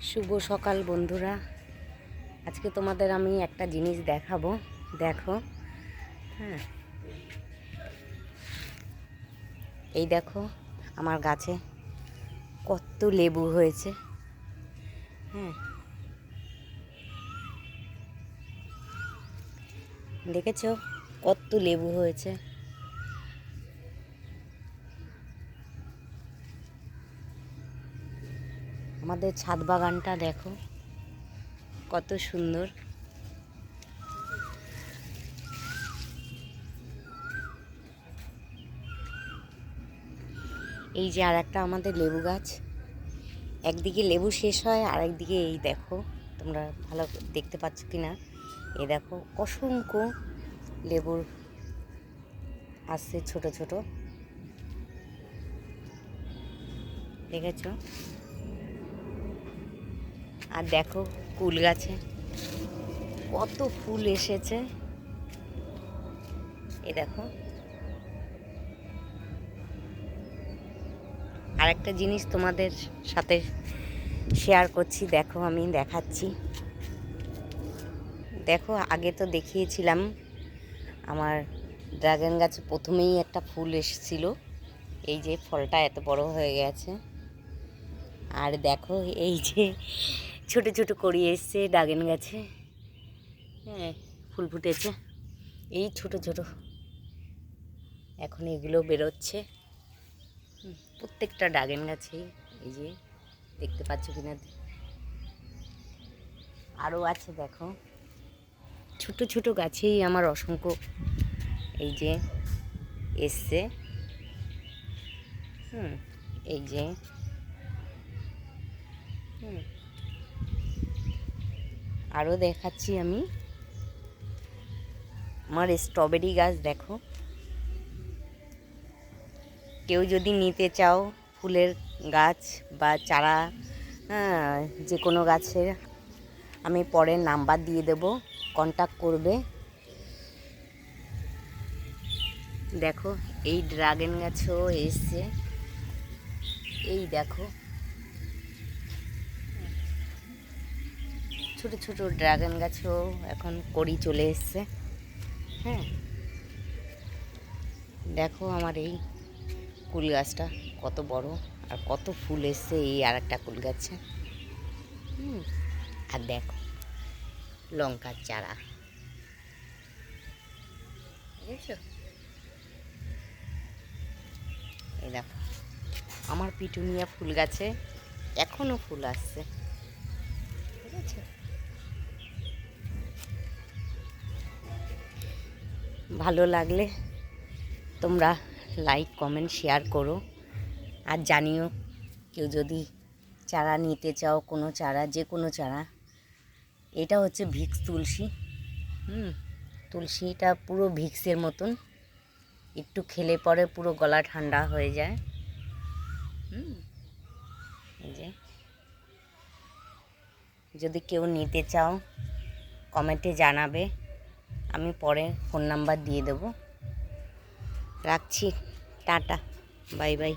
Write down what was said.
শুভ সকাল বন্ধুরা, আজকে তোমাদের আমি একটা জিনিস দেখাবো। দেখো, হ্যাঁ, এই দেখো আমার গাছে কত লেবু হয়েছে। হ্যাঁ, দেখেছো কত লেবু হয়েছে। আমাদের ছাদ বাগানটা দেখো কত সুন্দর। এই যে আর একটা আমাদের লেবু গাছ, একদিকে লেবু শেষ হয় আর একদিকে এই দেখো, তোমরা ভালো দেখতে পাচ্ছ কি না, এই দেখো অসংখ্য লেবুর আসছে ছোট ছোট, দেখেছ? আর দেখো কুল গাছে কত ফুল এসেছে, এই দেখো। আর একটা জিনিস তোমাদের সাথে শেয়ার করছি, দেখো আমি দেখাচ্ছি। দেখো, আগে তো দেখিয়েছিলাম আমার ড্রাগন গাছে প্রথমেই একটা ফুল এসেছিল, এই যে ফলটা এত বড় হয়ে গেছে। আর দেখো এই যে ছোট ছোট কড়ি এসছে ড্রাগন গাছে, হ্যাঁ ফুল ফুটেছে এই ছোট ছোট, এখন এগুলো বেরোচ্ছে প্রত্যেকটা ড্রাগন গাছেই। এই যে দেখতে পাচ্ছ কিনা, আরও আছে দেখো, ছোট ছোট গাছেই আমার অসংখ্য এই যে এসছে। এই যে আরও দেখাচ্ছি আমি আমার স্ট্রবেরি গাছ দেখো। কেউ যদি নিতে চাও ফুলের গাছ বা চারা, হ্যাঁ, যে কোনো গাছের, আমি পরে নাম্বার দিয়ে দেব, কন্টাক্ট করবে। দেখো এই ড্রাগন গাছও এসছে, এই দেখো ছোট ছোট ড্রাগন গাছও এখন কড়ি চলে এসছে। হ্যাঁ, দেখো আমার এই কুল গাছটা কত বড় আর কত ফুল এসছে এই আর একটা কুল গাছে। আর দেখো লঙ্কার চারা, বুঝেছো? এই দেখো আমার পিটুনিয়া ফুল গাছে এখনো ফুল আসছে, বুঝেছো? ভালো লাগলে তোমরা লাইক কমেন্ট শেয়ার করো, আর জানিও কেউ যদি চারা নিতে চাও, কোনো চারা, যে কোনো চারা। এটা হচ্ছে ভিক্স তুলসী, তুলসীটা পুরো ভিক্সের মতন, একটু খেলে পরে পুরো গলা ঠান্ডা হয়ে যায়। এই যে যদি কেউ নিতে চাও কমেন্টে জানাবে, আমি পরে ফোন নাম্বার দিয়ে দেবো। রাখছি, টাটা, বাই বাই।